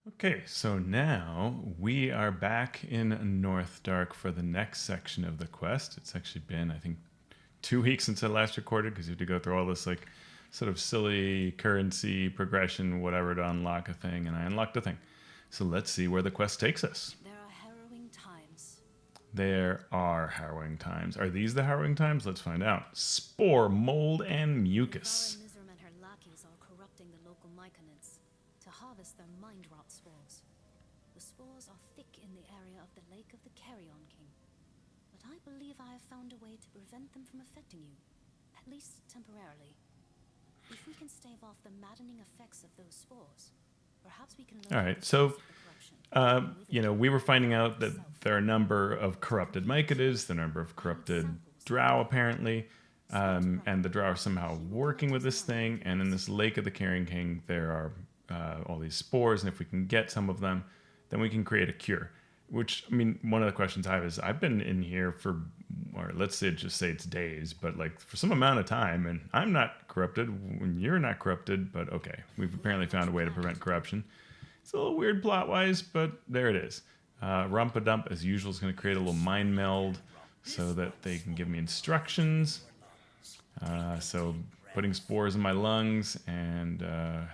Okay, so now we are back in Northdark for the next section of the quest. It's actually been, I think, 2 weeks since I last recorded because you have to go through all this like sort of silly currency progression, whatever, to unlock a thing, and I unlocked a thing. So let's see where the quest takes us. There are harrowing times. There are harrowing times. Are these the harrowing times? Let's find out. Spore, mold, and mucus. Ilvara, Mizzrym, and her lackeys are corrupting the local myconids to harvest their mind rot spores. The spores are thick in the area of the Lake of the Carrion King, but I believe I have found a way to prevent them from affecting you, at least temporarily. If we can stave off the maddening effects of those spores, perhaps we can All right, so we were finding out that there are a number of corrupted myconids, the number of corrupted Drow apparently, and the Drow are somehow working with this thing. And in this Lake of the Carrion King, there are all these spores, and if we can get some of them, then we can create a cure. Which, I mean, one of the questions I have is I've been in here for, or let's say just say it's days, but like for some amount of time, and I'm not corrupted when you're not corrupted, but okay, we've apparently found a way to prevent corruption. It's a little weird plot-wise, but there it is. Rumpadump, as usual, is going to create a little mind meld so that they can give me instructions. So putting spores in my lungs and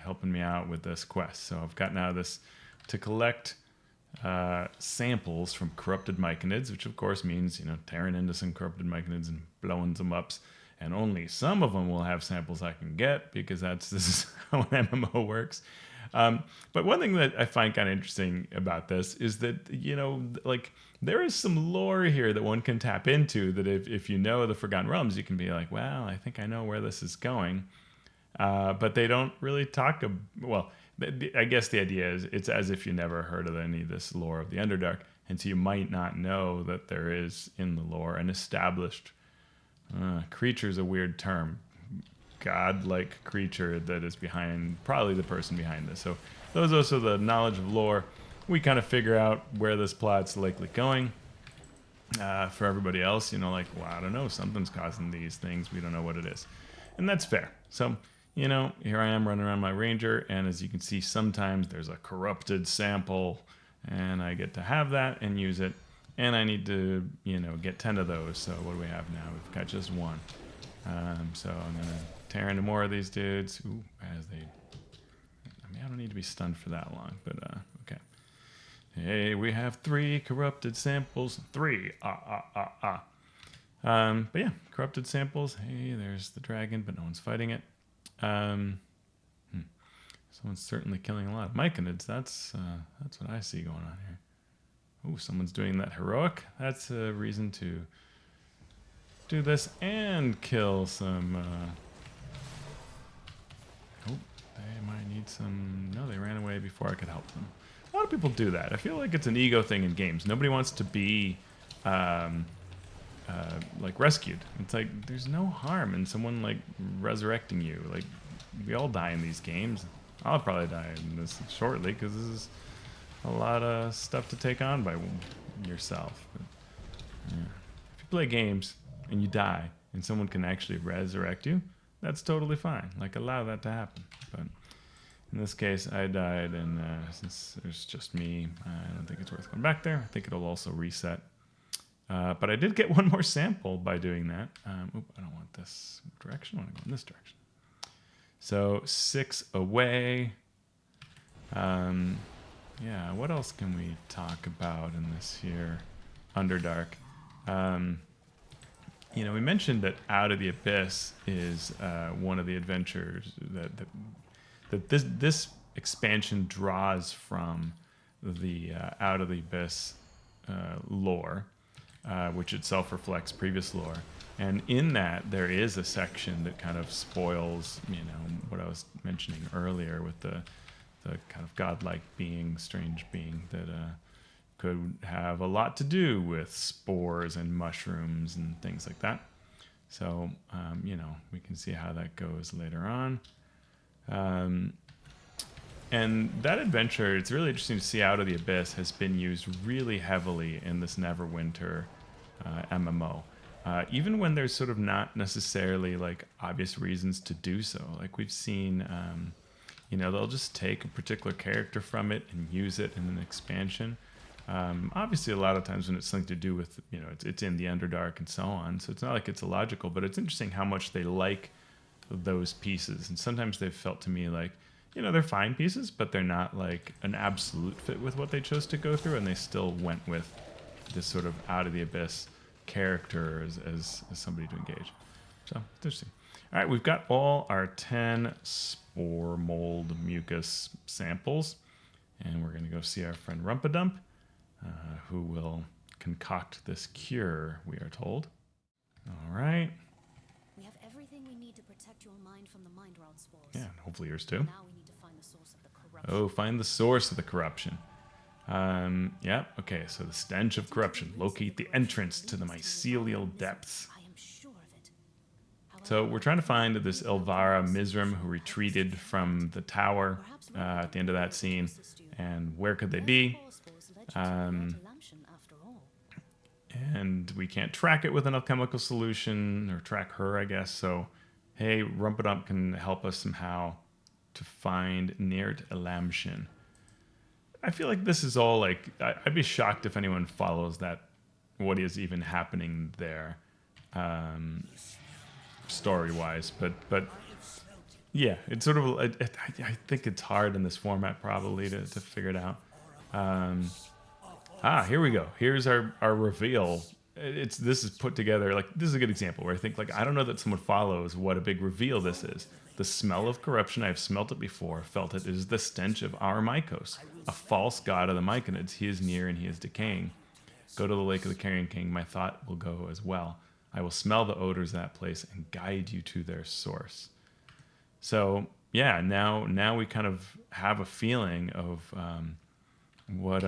helping me out with this quest. So I've got now this to collect samples from corrupted myconids, which of course means, tearing into some corrupted myconids and blowing them up. And only some of them will have samples I can get because this is how an MMO works. But one thing that I find kind of interesting about this is that, there is some lore here that one can tap into that if you know the Forgotten Realms, you can be like, well, I think I know where this is going. But they don't really talk I guess the idea is it's as if you never heard of any of this lore of the Underdark. And so you might not know that there is in the lore an established creature is a weird term. God-like creature that is probably the person behind this. So those are also the knowledge of lore. We kind of figure out where this plot's likely going. For everybody else, I don't know, something's causing these things. We don't know what it is. And that's fair. So, here I am running around my ranger, and as you can see, sometimes there's a corrupted sample, and I get to have that and use it. And I need to, get 10 of those. So what do we have now? We've got just one. So I'm going to tear into more of these dudes. Ooh, I don't need to be stunned for that long, but okay. Hey, we have 3 corrupted samples. 3. But yeah, corrupted samples. Hey, there's the dragon, but no one's fighting it. Someone's certainly killing a lot of myconids. That's what I see going on here. Oh, someone's doing that heroic. That's a reason to do this and kill some. They might need some. No, they ran away before I could help them. A lot of people do that. I feel like it's an ego thing in games. Nobody wants to be rescued. It's like there's no harm in someone resurrecting you. Like we all die in these games. I'll probably die in this shortly because this is a lot of stuff to take on by yourself. But, yeah. If you play games and you die and someone can actually resurrect you, that's totally fine. Allow that to happen. But in this case, I died, and since there's just me, I don't think it's worth going back there. I think it'll also reset. But I did get one more sample by doing that. I don't want this direction. I want to go in this direction. So 6 away. Yeah, what else can we talk about in this here Underdark? We mentioned that Out of the Abyss is one of the adventures that this expansion draws from the Out of the Abyss lore, which itself reflects previous lore. And in that, there is a section that kind of spoils, what I was mentioning earlier with the kind of godlike being, strange being that could have a lot to do with spores and mushrooms and things like that. So, we can see how that goes later on. And that adventure, it's really interesting to see Out of the Abyss has been used really heavily in this Neverwinter MMO. Even when there's sort of not necessarily obvious reasons to do so. We've seen they'll just take a particular character from it and use it in an expansion. Obviously, a lot of times when it's something to do with, it's in the Underdark and so on. So it's not like it's illogical, but it's interesting how much they like those pieces. And sometimes they've felt to me like, they're fine pieces, but they're not like an absolute fit with what they chose to go through. And they still went with this sort of out of the abyss character as somebody to engage. So interesting. All right, we've got all our 10 spore mold mucus samples. And we're going to go see our friend Rumpadump, who will concoct this cure, we are told. All right. We have everything we need to protect your mind from the mind rot spores. Yeah, and hopefully yours too. Now we need to find the source of the corruption. Oh, find the source of the corruption. Yeah, okay, so the stench of corruption. Locate the entrance to the mycelial depths. I am sure of it. So we're trying to find this Ilvara Mizzrym who retreated from the tower at the end of that scene. And where could they be? And we can't track it with an alchemical solution, or track her, I guess. So, hey, Rumpadump can help us somehow to find Neart Elamshin. I feel like this is all like, I'd be shocked if anyone follows that, what is even happening there, story-wise. But yeah, it's sort of, I think it's hard in this format probably to figure it out. Here we go. Here's our reveal. This is put together, like, this is a good example where I think, like, I don't know that someone follows what a big reveal this is. The smell of corruption, I've smelt it before, felt it, is the stench of Araumycos, a false god of the myconids. He is near and he is decaying. Go to the lake of the Carrion King, my thought will go as well. I will smell the odors of that place and guide you to their source. So, yeah, now we kind of have a feeling of what...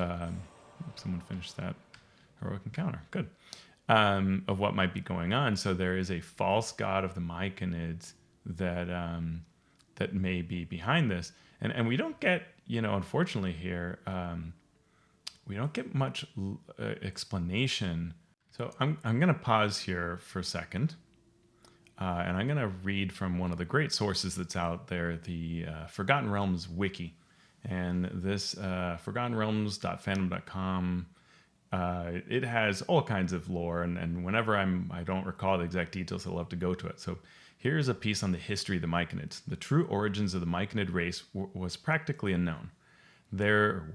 someone finished that heroic encounter. Good. Of what might be going on. So there is a false god of the myconids that may be behind this. And we don't get, unfortunately here, we don't get much explanation. So I'm going to pause here for a second. And I'm going to read from one of the great sources that's out there, the Forgotten Realms wiki. And this forgottenrealms.fandom.com, it has all kinds of lore, and whenever I don't recall the exact details, I love to go to it. So here's a piece on the history of the myconids. The true origins of the myconid race was practically unknown. Their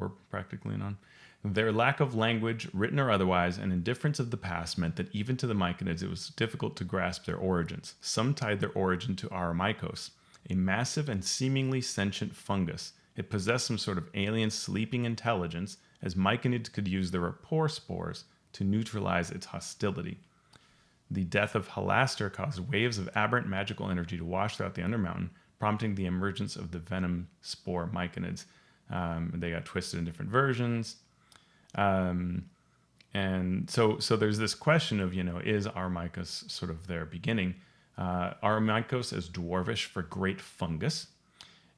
lack of language, written or otherwise, and indifference of the past meant that even to the myconids it was difficult to grasp their origins. Some tied their origin to Araumycos, a massive and seemingly sentient fungus. It possessed some sort of alien sleeping intelligence, as myconids could use their rapport spores to neutralize its hostility. The death of Halaster caused waves of aberrant magical energy to wash throughout the Undermountain, prompting the emergence of the venom spore myconids. They got twisted in different versions. And so there's this question of, is Araumycos sort of their beginning? Araumycos is dwarvish for great fungus.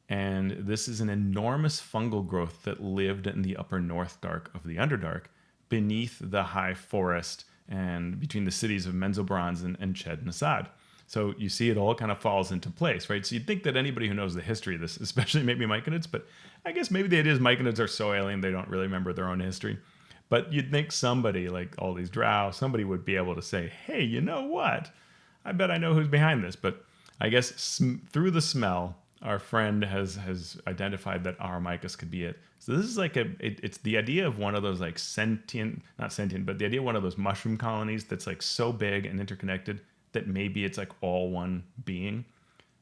And this is an enormous fungal growth that lived in the upper Northdark of the Underdark, beneath the high forest and between the cities of Menzoberranzan and Ched Nasad. So you see it all kind of falls into place, right? So you'd think that anybody who knows the history of this, especially maybe myconids, but I guess maybe the idea is myconids are so alien they don't really remember their own history. But you'd think somebody, like all these Drow, somebody would be able to say, hey, you know what? I bet I know who's behind this. But I guess through the smell, our friend has identified that Araumycos could be it. So this is like it's the idea of one of those like not sentient, but the idea of one of those mushroom colonies that's like so big and interconnected that maybe it's like all one being.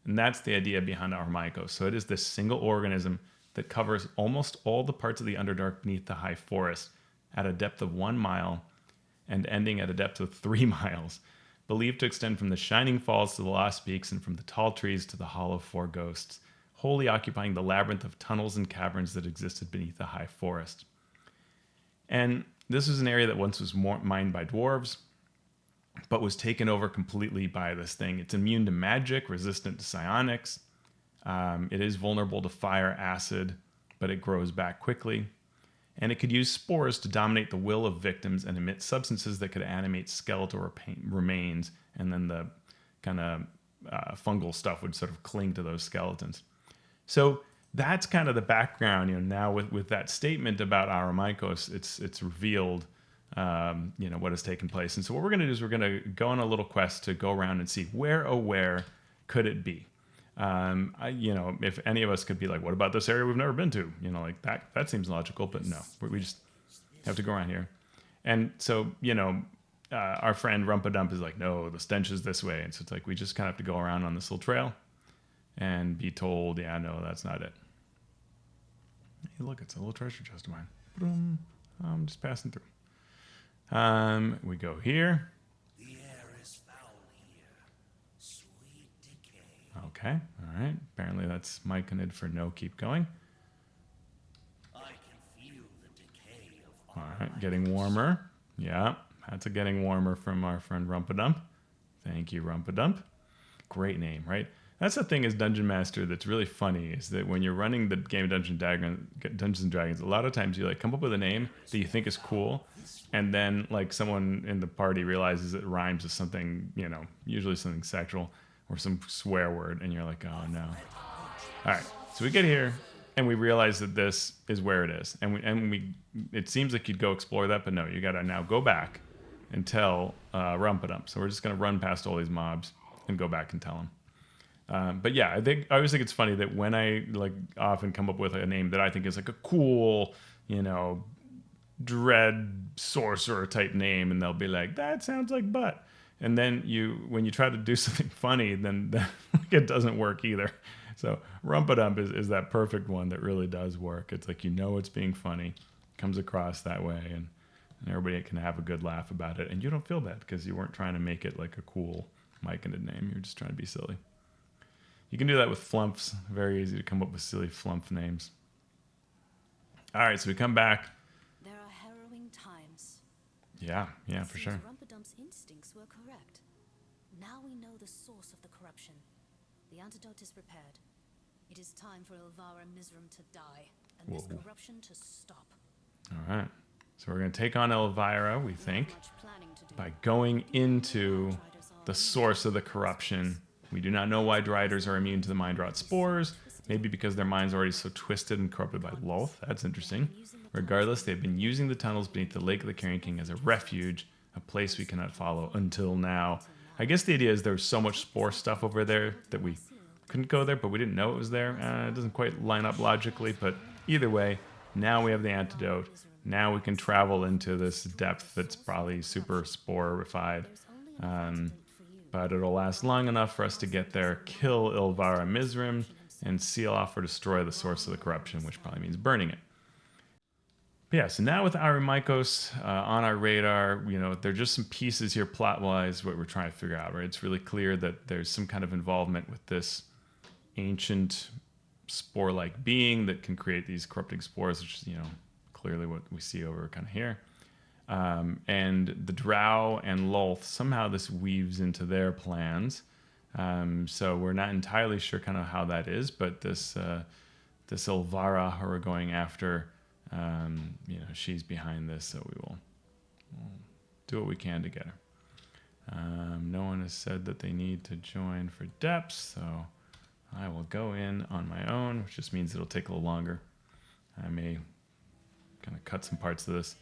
And that's the idea behind Araumycos. So it is this single organism that covers almost all the parts of the Underdark beneath the high forest at a depth of 1 mile and ending at a depth of 3 miles. Believed to extend from the Shining Falls to the Lost Peaks and from the tall trees to the Hollow Four Ghosts, wholly occupying the labyrinth of tunnels and caverns that existed beneath the high forest. And this was an area that once was mined by dwarves, but was taken over completely by this thing. It's immune to magic, resistant to psionics. It is vulnerable to fire, acid, but it grows back quickly. And it could use spores to dominate the will of victims and emit substances that could animate skeletal remains, and then the kind of fungal stuff would sort of cling to those skeletons. So that's kind of the background. Now with that statement about Araumycos, it's revealed, what has taken place. And so what we're going to do is we're going to go on a little quest to go around and see where could it be. If any of us could be like, what about this area we've never been to? Like that seems logical, but no, we just have to go around here. And so, our friend Rumpadump is like, no, the stench is this way. And so it's like, we just kind of have to go around on this little trail and be told, yeah, no, that's not it. Hey, look, it's a little treasure chest of mine. Boom. I'm just passing through. We go here. The air is foul here. Sweet decay. Okay, all right. Apparently that's myconid for no, keep going. I can feel the decay of All right, getting warmer. Yeah, that's a getting warmer from our friend Rumpadump. Thank you, Rumpadump. Great name, right? That's the thing as Dungeon Master that's really funny, is that when you're running the game of Dungeons and Dragons, a lot of times you like come up with a name that you think is cool, and then like someone in the party realizes it rhymes with something, usually something sexual or some swear word, and you're like, oh no. All right, so we get here and we realize that this is where it is, and we it seems like you'd go explore that, but no, you got to now go back and tell Rumpadump. So we're just gonna run past all these mobs and go back and tell him. But yeah, I always think it's funny that when I like often come up with a name that I think is like a cool, dread sorcerer type name, and they'll be like, that sounds like butt. And then when you try to do something funny, then it doesn't work either. So Rumpadump is that perfect one that really does work. It's like, it's being funny, comes across that way, and everybody can have a good laugh about it. And you don't feel bad because you weren't trying to make it like a cool myconid name. You're just trying to be silly. You can do that with flumps. Very easy to come up with silly flump names. All right, so we come back. There are harrowing times. Yeah, for sure. Rumpadump's instincts were correct. Now we know the source of the corruption. The antidote is prepared. It is time for Ilvara and Mizzrym to die, and this corruption to stop. All right. So we're going to take on Ilvara, we think, Much planning to do. by going into the source of the corruption. We do not know why Driders are immune to the mind rot spores. Maybe because their mind's already so twisted and corrupted by Lolth. That's interesting. Regardless, they've been using the tunnels beneath the Lake of the Carrion King as a refuge, a place we cannot follow until now. I guess the idea is there was so much spore stuff over there that we couldn't go there, but we didn't know it was there. It doesn't quite line up logically, but either way, now we have the antidote. Now we can travel into this depth that's probably super sporified. But it'll last long enough for us to get there, kill Ilvara Mizzrym, and seal off or destroy the source of the corruption, which probably means burning it. But yeah, so now with Araumycos on our radar, there are just some pieces here plot-wise what we're trying to figure out, right? It's really clear that there's some kind of involvement with this ancient spore-like being that can create these corrupting spores, which is, clearly what we see over kind of here. And the Drow and Lolth, somehow this weaves into their plans. So we're not entirely sure kind of how that is, but this Ilvara who we're going after, she's behind this, so we'll do what we can to get her. No one has said that they need to join for depths, so I will go in on my own, which just means it'll take a little longer. I may kind of cut some parts of this.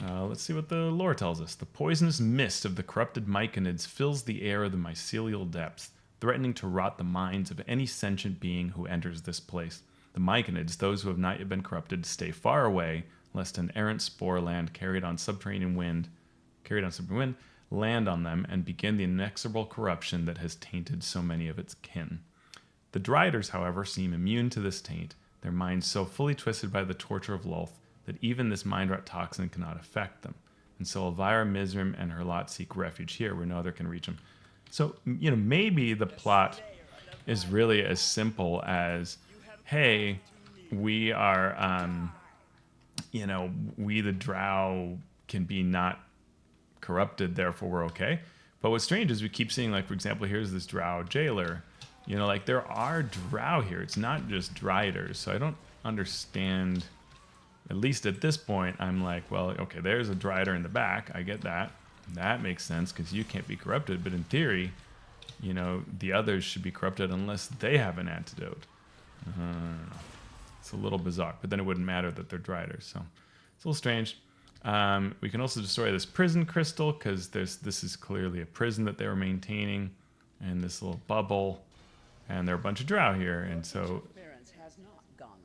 Let's see what the lore tells us. The poisonous mist of the corrupted myconids fills the air of the mycelial depths, threatening to rot the minds of any sentient being who enters this place. The myconids, those who have not yet been corrupted, stay far away, lest an errant spore land carried on subterranean wind, land on them and begin the inexorable corruption that has tainted so many of its kin. The Driders, however, seem immune to this taint, their minds so fully twisted by the torture of Lolth that even this mind rot toxin cannot affect them. And so Elvira, Mizzrym, and her lot seek refuge here where no other can reach them. So, maybe the plot is really as simple as, hey, we are, we the Drow can be not corrupted, therefore we're okay. But what's strange is we keep seeing, like, for example, here's this Drow jailer. There are Drow here. It's not just Driders. So I don't understand. At least at this point, I'm like, well, okay, there's a Drider in the back. I get that. That makes sense because you can't be corrupted. But in theory, the others should be corrupted unless they have an antidote. It's a little bizarre, but then it wouldn't matter that they're Driders, so it's a little strange. We can also destroy this prison crystal because this is clearly a prison that they were maintaining, and this little bubble, and there are a bunch of Drow here, and so. Appearance has not gone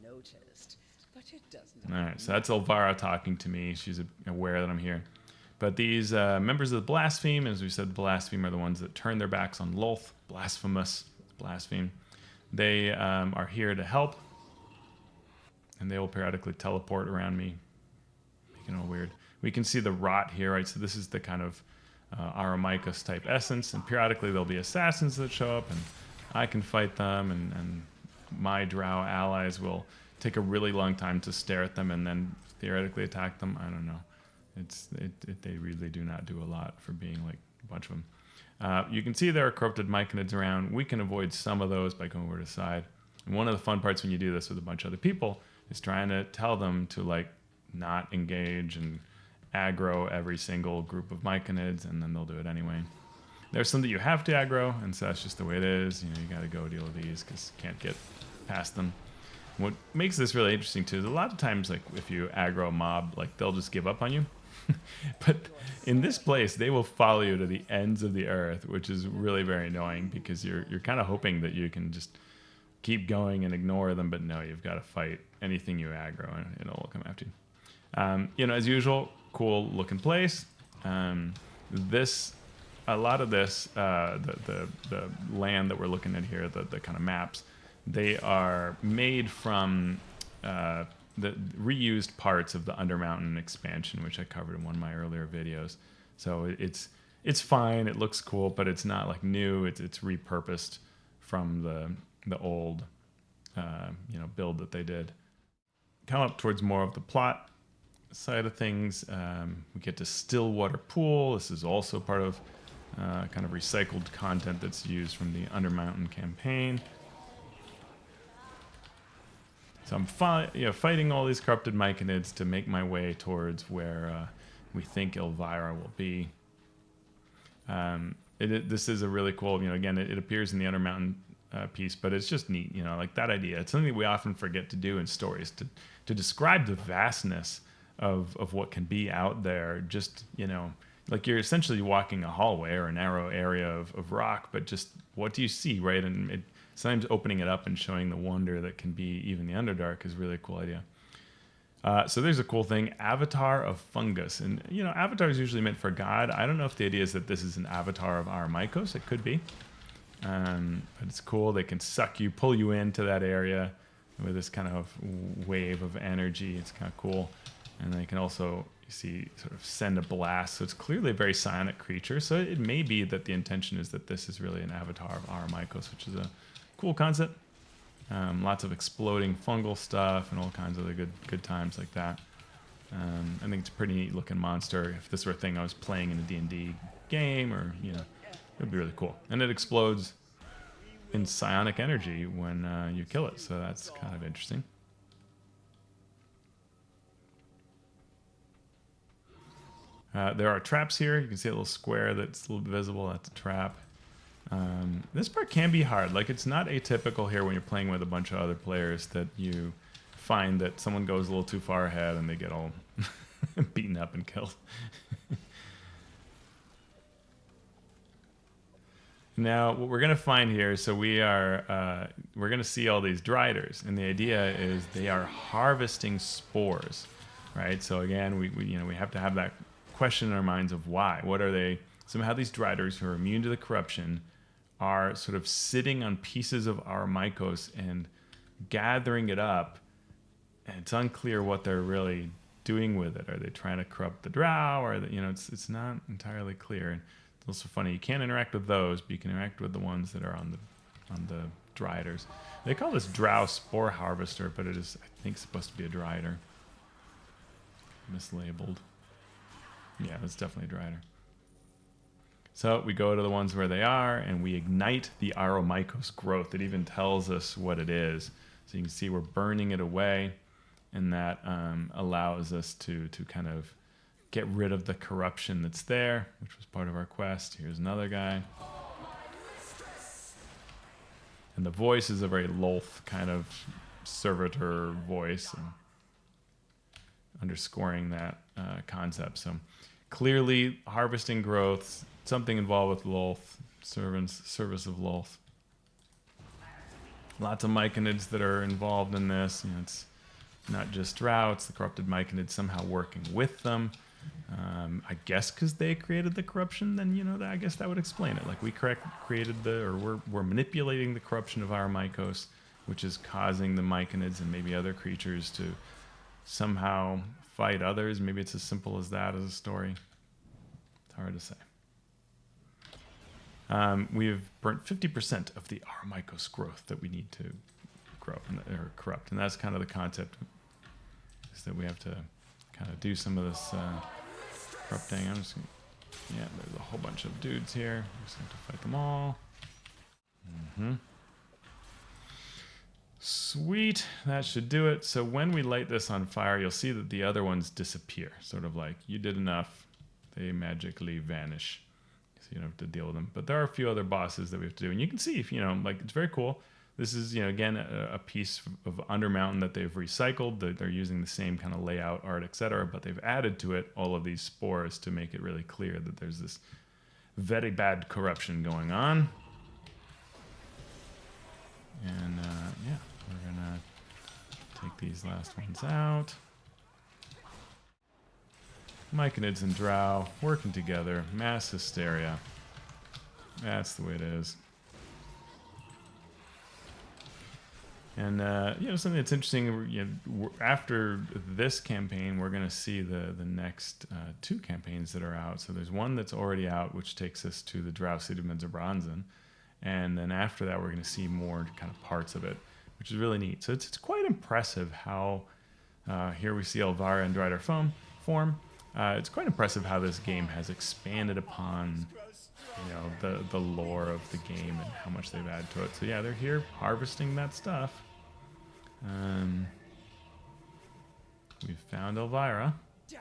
unnoticed, but it does All not. right, so that's Ilvara talking to me. She's aware that I'm here. But these members of the Blaspheme, as we said, the Blaspheme are the ones that turn their backs on Lolth, blasphemous, blaspheme. They are here to help, and they will periodically teleport around me, making it all weird. We can see the rot here, right? So this is the kind of Araumycos type essence, and periodically there'll be assassins that show up, and I can fight them, and my Drow allies will take a really long time to stare at them and then theoretically attack them. I don't know. They really do not do a lot for being like a bunch of them. You can see there are corrupted myconids around. We can avoid some of those by going over to the side. And one of the fun parts when you do this with a bunch of other people is trying to tell them to like not engage and aggro every single group of myconids, and then they'll do it anyway. There's some that you have to aggro, and so that's just the way it is. You know, you got to go deal with these because you can't get past them. What makes this really interesting too is a lot of times, like if you aggro a mob, like they'll just give up on you. But in this place, they will follow you to the ends of the earth, which is really very annoying because you're kind of hoping that you can just keep going and ignore them, but no, you've got to fight anything you aggro, and it'll come after you. You know, as usual, cool looking place. A lot of this, the land that we're looking at here, the kind of maps, they are made from the reused parts of the Undermountain expansion, which I covered in one of my earlier videos. So it's fine, it looks cool, but it's not like new. It's repurposed from the old build that they did. Come up towards more of the plot side of things. We get to Stillwater Pool. This is also part of kind of recycled content that's used from the Undermountain campaign. So I'm fighting all these corrupted myconids to make my way towards where we think Ilvara will be. This is a really cool, again, it appears in the Undermountain piece, but it's just neat, like that idea. It's something that we often forget to do in stories, to describe the vastness of what can be out there. Just, like you're essentially walking a hallway or a narrow area of rock, but just what do you see, right? And sometimes opening it up and showing the wonder that can be even the Underdark is really a cool idea. So there's a cool thing, Avatar of Fungus. And, Avatar is usually meant for God. I don't know if the idea is that this is an avatar of Araumycos. It could be. But it's cool. They can suck you, pull you into that area with this kind of wave of energy. It's kind of cool. And they can also, you see, sort of send a blast. So it's clearly a very psionic creature. So it may be that the intention is that this is really an avatar of Araumycos, which is a cool concept. Lots of exploding fungal stuff and all kinds of other good times like that. I think it's a pretty neat looking monster. If this were a thing I was playing in a D&D game, or it would be really cool. And it explodes in psionic energy when you kill it, so that's kind of interesting. There are traps here. You can see a little square that's a little visible. That's a trap. This part can be hard. Like, it's not atypical here when you're playing with a bunch of other players that you find that someone goes a little too far ahead and they get all beaten up and killed. Now, what we're going to find here, so we're going to see all these Driders, and the idea is they are harvesting spores, right? So again, we have to have that question in our minds of why. What are they? Somehow these Driders who are immune to the corruption are sort of sitting on pieces of Araumycos and gathering it up, and it's unclear what they're really doing with it. Are they trying to corrupt the Drow? Or it's not entirely clear. And it's also funny, you can't interact with those, but you can interact with the ones that are on the Driders. They call this Drow Spore Harvester, but it is, I think, supposed to be a Drider. Mislabeled. Yeah, it's definitely a Drider. So we go to the ones where they are, and we ignite the Araumycos growth. It even tells us what it is. So you can see we're burning it away, and that allows us to kind of get rid of the corruption that's there, which was part of our quest. Here's another guy. And the voice is a very Lolth kind of servitor voice, and underscoring that concept. So clearly harvesting growth, something involved with Lolth, service of Lolth. Lots of myconids that are involved in this. You know, it's not just Drow, it's the corrupted myconids somehow working with them. I guess because they created the corruption, then, you know, I guess that would explain it. Like, we created we're manipulating the corruption of Araumycos, which is causing the myconids and maybe other creatures to somehow fight others. Maybe it's as simple as that as a story. It's hard to say. We've burnt 50% of the Araumycos growth that we need to grow or corrupt, and that's kind of the concept, is that we have to kind of do some of this corrupting. I'm just gonna, yeah, there's a whole bunch of dudes here. We just have to fight them all. Sweet, that should do it. So when we light this on fire, you'll see that the other ones disappear. Sort of like, you did enough, they magically vanish. So you don't have to deal with them. But there are a few other bosses that we have to do. And you can see, if you know, like, it's very cool. This is, you know, again, a piece of Undermountain that they've recycled. They're using the same kind of layout, art, etc. But they've added to it all of these spores to make it really clear that there's this very bad corruption going on. And, yeah, we're going to take these last ones out. Myconids and Drow working together. Mass hysteria. That's the way it is. And, you know, something that's interesting, you know, after this campaign, we're going to see the next two campaigns that are out. So there's one that's already out, which takes us to the Drow city of Mizzrym. And then after that, we're going to see more kind of parts of it, which is really neat. So it's quite impressive how, here we see Ilvara and Drider form. It's quite impressive how this game has expanded upon, you know, the lore of the game and how much they've added to it. So yeah, they're here harvesting that stuff. We've found Ilvara. Die.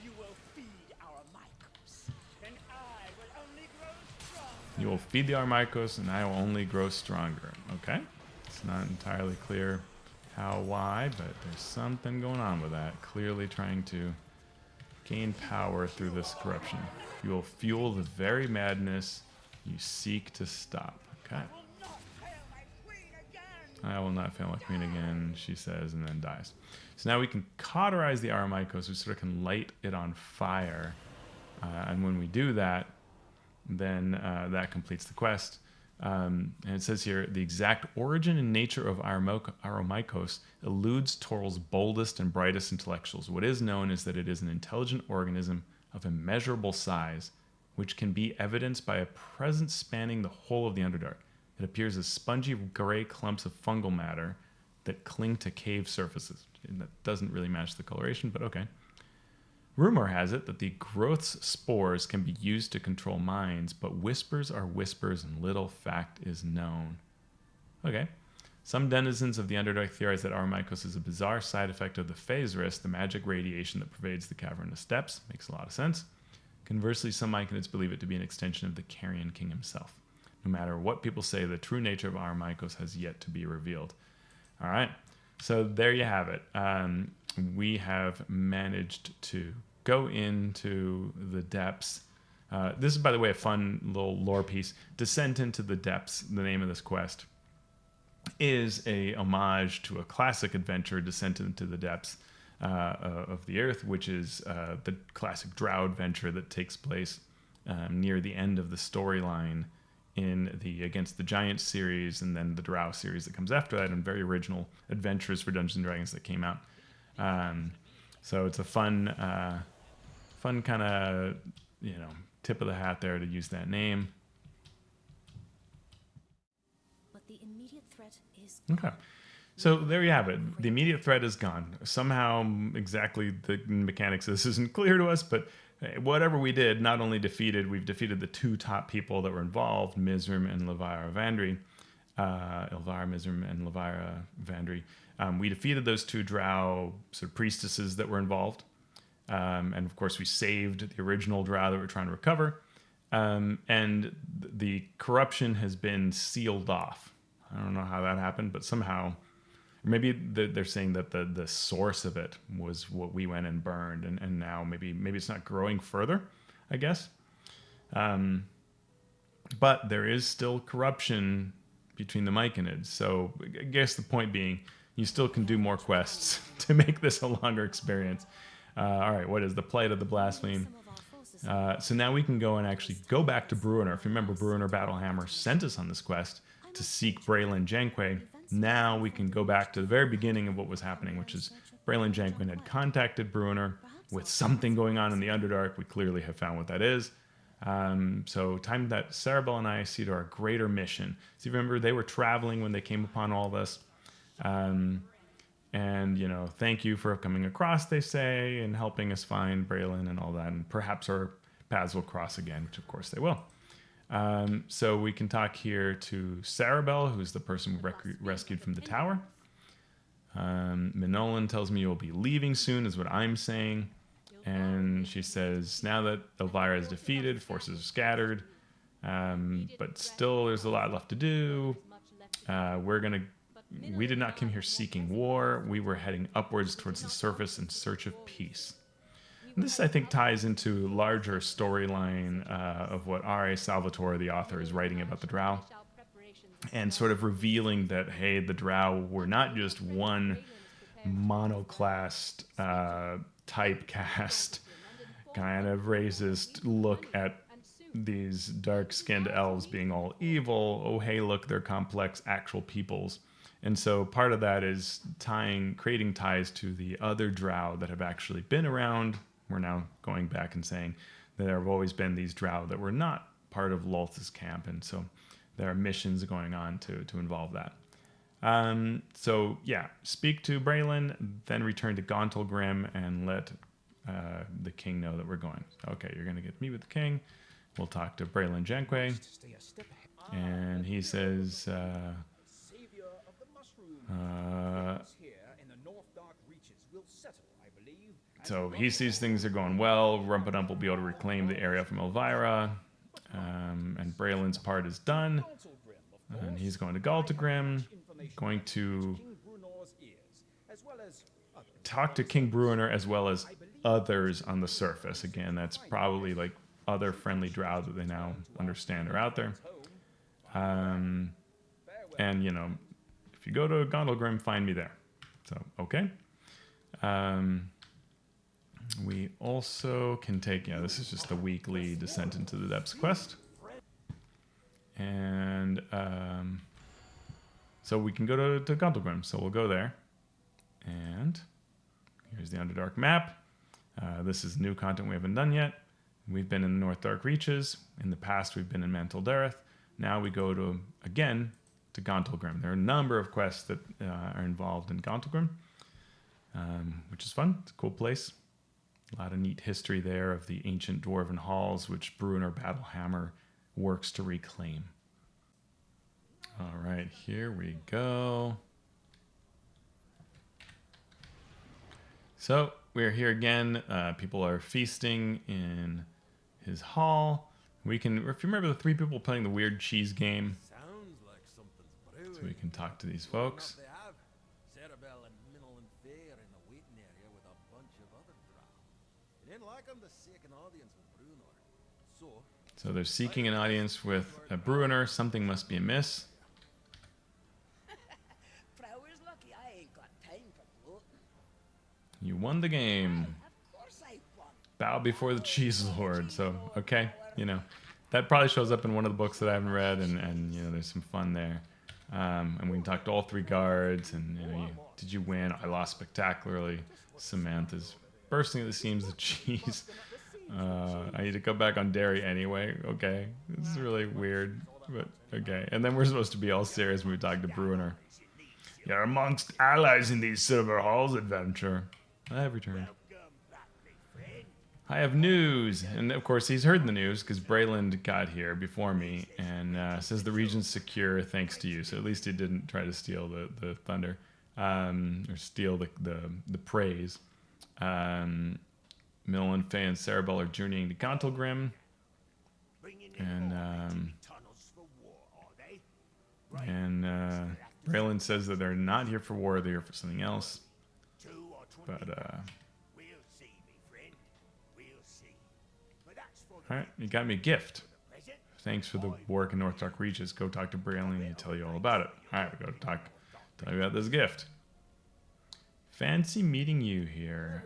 You will feed Araumycos, and I will only grow strong. You will feed the Araumycos, and I will only grow stronger. Okay, it's not entirely clear how, why, but there's something going on with that. Clearly trying to gain power through this corruption. You will fuel the very madness you seek to stop. Okay. I will not fail my queen again, she says, and then dies. So now we can cauterize the Araumycos. We sort of can light it on fire. And when we do that, then that completes the quest. And it says here, the exact origin and nature of Araumycos eludes Toral's boldest and brightest intellectuals. What is known is that it is an intelligent organism of immeasurable size, which can be evidenced by a presence spanning the whole of the Underdark. It appears as spongy gray clumps of fungal matter that cling to cave surfaces. And that doesn't really match the coloration, but okay. Rumor has it that the growth's spores can be used to control minds, but whispers are whispers and little fact is known. Okay. Some denizens of the Underdark theorize that Araumycos is a bizarre side effect of the phase risk, the magic radiation that pervades the cavernous depths. Makes a lot of sense. Conversely, some myconids believe it to be an extension of the Carrion King himself. No matter what people say, the true nature of Araumycos has yet to be revealed. All right. So there you have it. We have managed to go into the depths. This is, by the way, a fun little lore piece. Descent into the Depths, the name of this quest, is a homage to a classic adventure, Descent into the Depths of the Earth, which is the classic Drow adventure that takes place near the end of the storyline in the Against the Giants series, and then the Drow series that comes after that, and very original adventures for Dungeons & Dragons that came out. So it's a fun kind of, you know, tip of the hat there to use that name. But the immediate threat is Okay. So there you have it. The immediate threat is gone. Somehow, exactly the mechanics of this isn't clear to us, but whatever we did, not only we've defeated the two top people that were involved, Mizzrym and Ilvara Vandry. Ilvara, Mizzrym, and Ilvara Vandry. We defeated those two Drow sort of priestesses that were involved. And of course, we saved the original Drow that we're trying to recover. And the corruption has been sealed off. I don't know how that happened, but somehow, maybe they're saying that the source of it was what we went and burned, and now maybe it's not growing further, I guess. But there is still corruption between the myconids. So I guess the point being, you still can do more quests to make this a longer experience. All right, what is the plight of the blaspheme? So now we can go and actually go back to Bruenor. If you remember, Bruenor Battlehammer sent us on this quest to seek Braylon Janquay. Now we can go back to the very beginning of what was happening, which is Braylon Janquay had contacted Bruenor with something going on in the Underdark. We clearly have found what that is. So time that Cerebel and I see to our greater mission. So you remember, they were traveling when they came upon all this. And, you know, thank you for coming across, they say, and helping us find Braylon and all that. And perhaps our paths will cross again, which of course they will. So we can talk here to Cerebel, who's the person we rescued from the tower. Minolan tells me you'll be leaving soon, is what I'm saying. And she says, now that Ilvara is defeated, forces are scattered, but still there's a lot left to do. We did not come here seeking war. We were heading upwards towards the surface in search of peace. And this, I think, ties into larger storyline of what R.A. Salvatore, the author, is writing about the Drow, and sort of revealing that, hey, the Drow were not just one monoclassed, typecast, kind of racist look at these dark-skinned elves being all evil. Oh, hey, look, they're complex, actual peoples. And so part of that is creating ties to the other Drow that have actually been around. We're now going back and saying that there have always been these Drow that were not part of Lolth's camp, and so there are missions going on to involve that. So yeah, speak to Braylon, then return to Gauntlgrim and let the king know that we're going. Okay, you're going to get me with the king. We'll talk to Braylon Janquay, and he says, Savior of the mushroom. Here in the Northdark Reaches will settle, I believe. so he sees things are going well. Rumpedump will be able to reclaim the area from Ilvara, and Braylon's part is done. And he's going to Gauntlgrim, going to talk to King Bruenor as well as others on the surface. Again, that's probably like other friendly Drow that they now understand are out there. And, you know, if you go to Gauntlgrim, find me there. So, okay. We also can take, this is just the weekly Descent into the Depths quest. And so we can go to Gauntlgrim. So we'll go there. And here's the Underdark map. This is new content we haven't done yet. We've been in the Northdark Reaches. In the past, we've been in Manteldareth. Now we go again to Gauntlgrim. There are a number of quests that are involved in Gauntlgrim, which is fun. It's a cool place. A lot of neat history there of the ancient dwarven halls, which Bruenor Battlehammer works to reclaim. All right, here we go. So we're here again. People are feasting in his hall. We can, if you remember the three people playing the weird cheese game. Sounds like something's brewing. So we can talk to these folks. They have Cerebel and Minnow and Fair in the waiting area with a bunch of other Drow. They didn't like them to seek an audience with Bruenor. So they're seeking an audience with a Bruenor. Something must be amiss. Flower's lucky I ain't got time for gloating. You won the game. Of course I won. Bow before the cheese lord. So, okay, you know, that probably shows up in one of the books that I haven't read, and you know, there's some fun there. And we can talk to all three guards, and you know, did you win? I lost spectacularly. Samantha's bursting at the seams of cheese. I need to go back on dairy anyway. Okay, this is really weird, but okay. And then we're supposed to be all serious when we talk to Bruenor. You're amongst allies in these silver halls adventure. I have returned. I have news, and of course he's heard the news because Braylon got here before me and says the region's secure thanks to you. So at least he didn't try to steal the thunder or steal the praise. Mill and Faye and Cerebel are journeying to Gauntlgrim. And Tunnels for war, are they? and Braylon says that they're not here for war, they're here for something else. 2 or 20. But We'll see, me friend. We'll see. But that's for all right, you got me a gift. the present. Thanks for the work in Northdark Reaches. Go talk to Braylon, he'll tell you all about it. All right, we go tell you about this gift. Fancy meeting you here.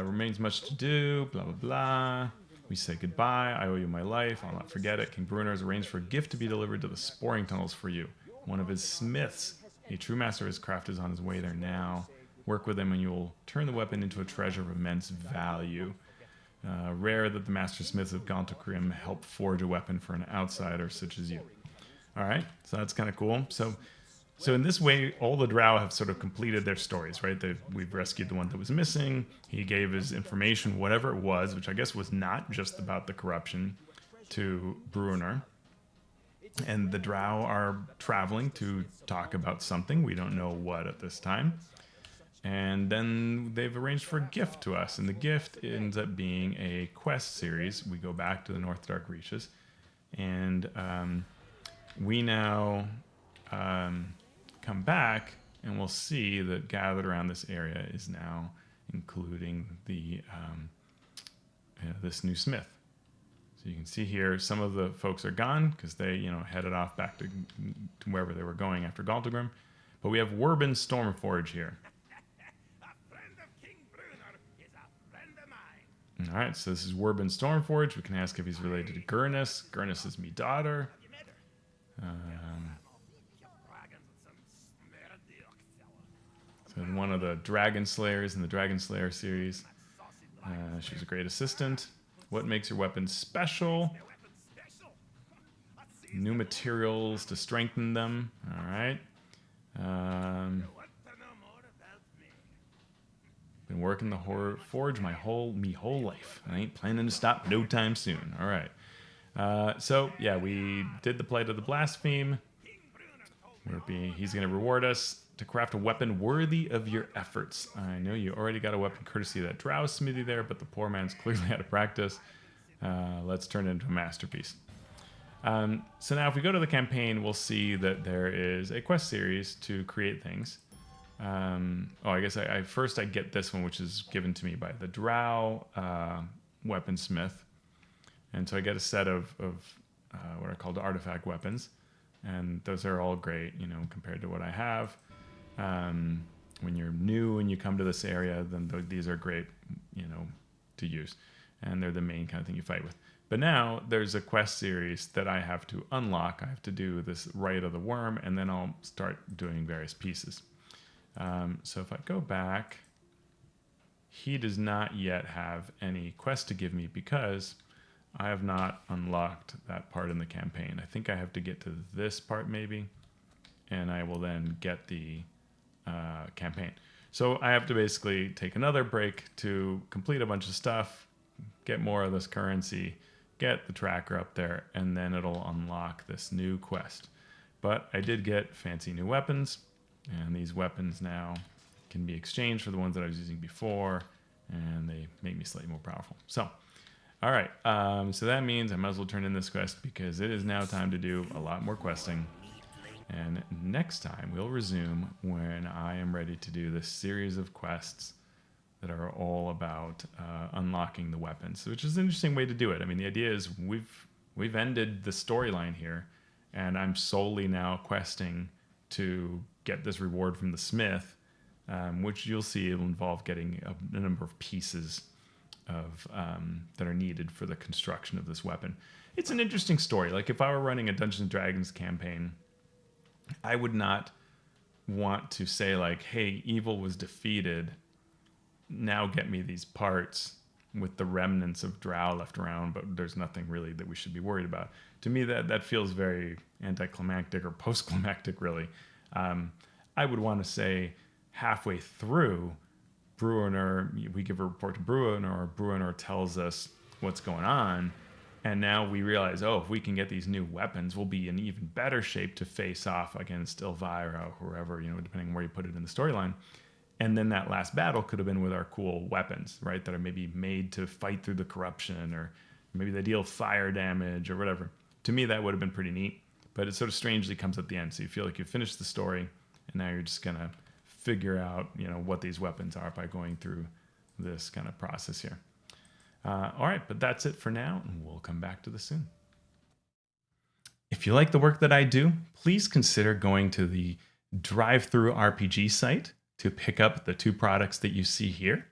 Remains much to do, blah, blah, blah. We say goodbye. I owe you my life. I'll not forget it. King Bruenor has arranged for a gift to be delivered to the sporing tunnels for you. One of his smiths, a true master of his craft, is on his way there now. Work with him and you will turn the weapon into a treasure of immense value. Rare that the master smiths of Gauntlecrim help forge a weapon for an outsider such as you. All right, so that's kind of cool. So in this way, all the Drow have sort of completed their stories, right? We've rescued the one that was missing. He gave his information, whatever it was, which I guess was not just about the corruption, to Bruenor. And the Drow are traveling to talk about something. We don't know what at this time. And then they've arranged for a gift to us. And the gift ends up being a quest series. We go back to the Northdark Reaches. And we now... come back and we'll see that gathered around this area is now including the this new smith. So you can see here some of the folks are gone because they headed off back to wherever they were going after Gauntlecrim. But we have Whurbin Stormforge here. A friend of King Bruenor is a friend of mine. All right, so this is Whurbin Stormforge. We can ask if he's related to Gurnus. Gurnus is me daughter. You met her. So one of the Dragon Slayers in the Dragon Slayer series. She's a great assistant. What makes your weapons special? New materials to strengthen them. All right. Been working the forge my whole life. I ain't planning to stop no time soon. All right. So yeah, we did the Plight of the Blaspheme. He's going to reward us to craft a weapon worthy of your efforts. I know you already got a weapon courtesy of that Drow smithy there, but the poor man's clearly out of practice. Let's turn it into a masterpiece. So now if we go to the campaign, we'll see that there is a quest series to create things. I guess I get this one, which is given to me by the Drow weaponsmith. And so I get a set of what are called artifact weapons. And those are all great, compared to what I have. When you're new and you come to this area, then these are great, to use. And they're the main kind of thing you fight with. But now there's a quest series that I have to unlock. I have to do this Rite of the Worm, and then I'll start doing various pieces. So if I go back, he does not yet have any quest to give me because I have not unlocked that part in the campaign. I think I have to get to this part maybe, and I will then get the campaign. So I have to basically take another break to complete a bunch of stuff, get more of this currency, get the tracker up there, and then it'll unlock this new quest. But I did get fancy new weapons, and these weapons now can be exchanged for the ones that I was using before, and they make me slightly more powerful. So, all right, so that means I might as well turn in this quest because it is now time to do a lot more questing. And next time we'll resume when I am ready to do this series of quests that are all about unlocking the weapons, which is an interesting way to do it. I mean, the idea is we've ended the storyline here, and I'm solely now questing to get this reward from the smith, which you'll see will involve getting a number of pieces of that are needed for the construction of this weapon. It's an interesting story. Like if I were running a Dungeons and Dragons campaign, I would not want to say like, hey, evil was defeated, now get me these parts with the remnants of Drow left around, but there's nothing really that we should be worried about. To me, that feels very anticlimactic or post-climactic, really. I would want to say halfway through, Bruenor, we give a report to Bruenor, Bruenor tells us what's going on, and now we realize, if we can get these new weapons, we'll be in even better shape to face off against Ilvara or whoever, depending on where you put it in the storyline. And then that last battle could have been with our cool weapons, right? That are maybe made to fight through the corruption or maybe they deal fire damage or whatever. To me, that would have been pretty neat, but it sort of strangely comes at the end. So you feel like you finished the story, and now you're just gonna figure out, what these weapons are by going through this kind of process here. All right, but that's it for now, and we'll come back to this soon. If you like the work that I do, please consider going to the Drive-Thru RPG site to pick up the 2 products that you see here,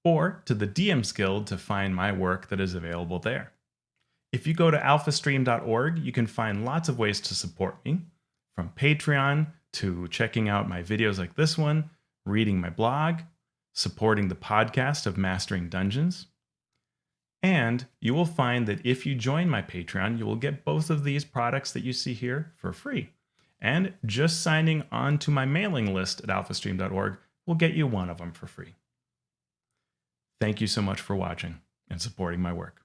or to the DM's Guild to find my work that is available there. If you go to alphastream.org, you can find lots of ways to support me, from Patreon to checking out my videos like this one, reading my blog, supporting the podcast of Mastering Dungeons. And you will find that if you join my Patreon, you will get both of these products that you see here for free. And just signing on to my mailing list at alphastream.org will get you one of them for free. Thank you so much for watching and supporting my work.